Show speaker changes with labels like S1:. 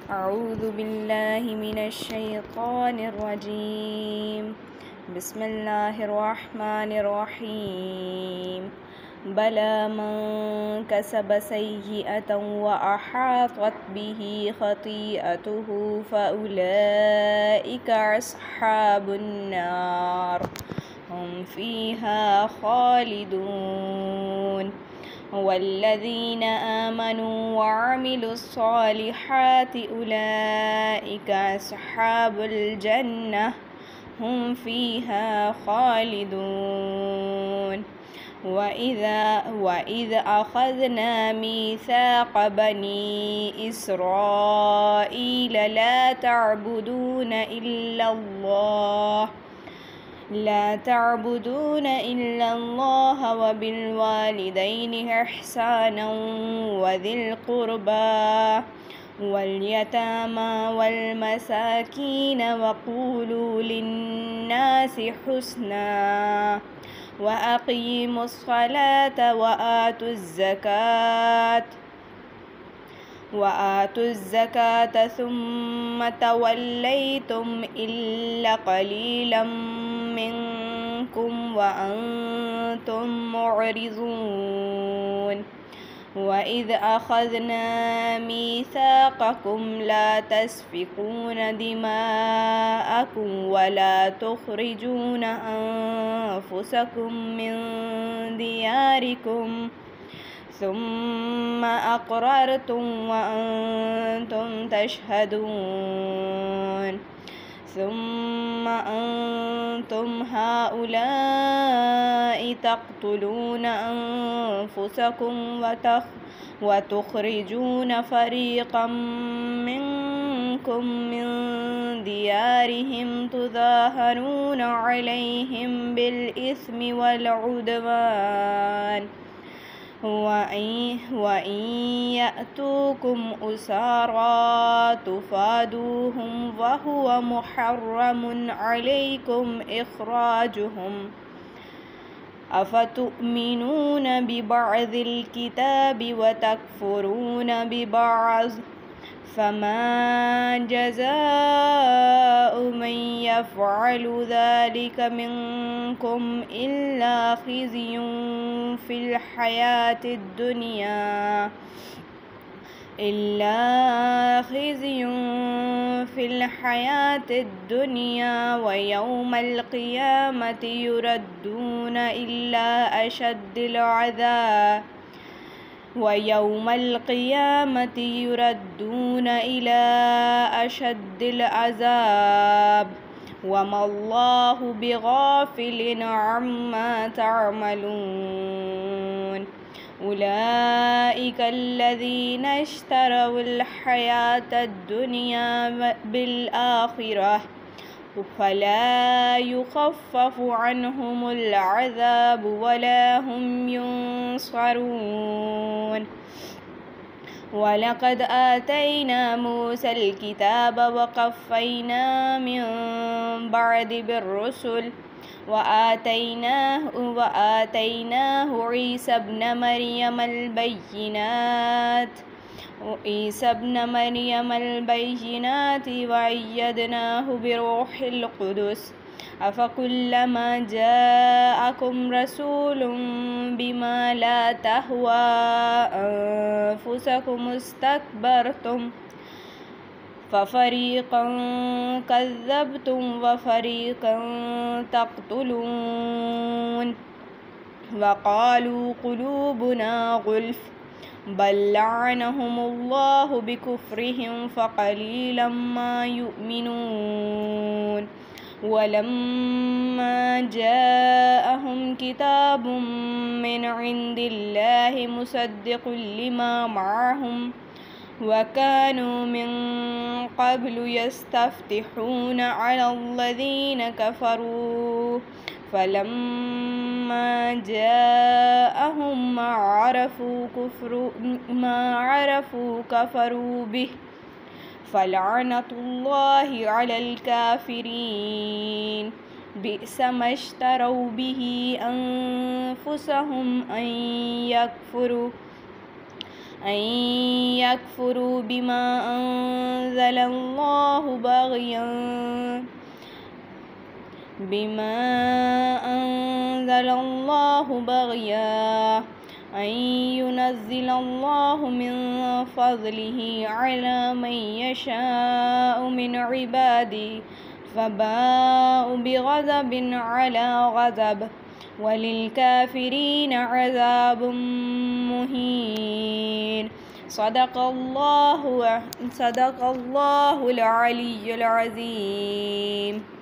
S1: أعوذ بالله من الشيطان الرجيم. بسم الله الرحمن الرحيم. بلى من كسب سيئة وأحاطت به خطيئته فأولئك أصحاب النار هم فيها خالدون. والذين آمنوا وعملوا الصالحات أولئك أصحاب الجنة هم فيها خالدون. وإذ أخذنا ميثاق بني إسرائيل لا تعبدون إلا الله وبالوالدين إحسانا وذي القربى واليتامى والمساكين وقولوا للناس حسنا وأقيموا الصلاة وآتوا الزكاة ثم توليتم إلا قليلا منكم وأنتم معرضون. وإذ أخذنا ميثاقكم لا تسفكون دماءكم ولا تخرجون أنفسكم من دياركم ثم أقررتم وأنتم تشهدون. ثم أنتم هؤلاء تقتلون أنفسكم وتخرجون فريقا منكم من ديارهم تظاهرون عليهم بالإثم والعدوان وإن يأتوكم أسارى تفادوهم وهو محرم عليكم إخراجهم. أفتؤمنون ببعض الكتاب وتكفرون ببعض فما جزاء من يفعل ذلك منكم إلا خزي في الحياة الدنيا ويوم القيامة يردون إلى أشد العذاب وما الله بغافل عما تعملون. أولئك الذين اشتروا الحياة الدنيا بالآخرة فلا يخفف عنهم العذاب ولا هم ينصرون. ولقد آتينا موسى الكتاب وقفينا من بعد بالرسل وآتيناه عيسى ابن مريم البينات وأيدناه بروح القدس. أفكلما جاءكم رسول بما لا تهوى أنفسكم استكبرتم ففريقا كذبتم وفريقا تقتلون. وقالوا قلوبنا غلف بل لعنهم الله بكفرهم فقليلا ما يؤمنون. ولما جاءهم كتاب من عند الله مصدق لما معهم وكانوا من قبل يستفتحون على الذين كفروا فلما جاءهم ما عرفوا كفروا به فلعنة الله على الكافرين. بئس ما اشتروا به أنفسهم أن أن يكفروا بما أنزل الله بغيا أن ينزل الله من فضله على من يشاء من عباده فباءوا بغضب على غضب وللكافرين عذاب مهين. صدق الله العلي العظيم.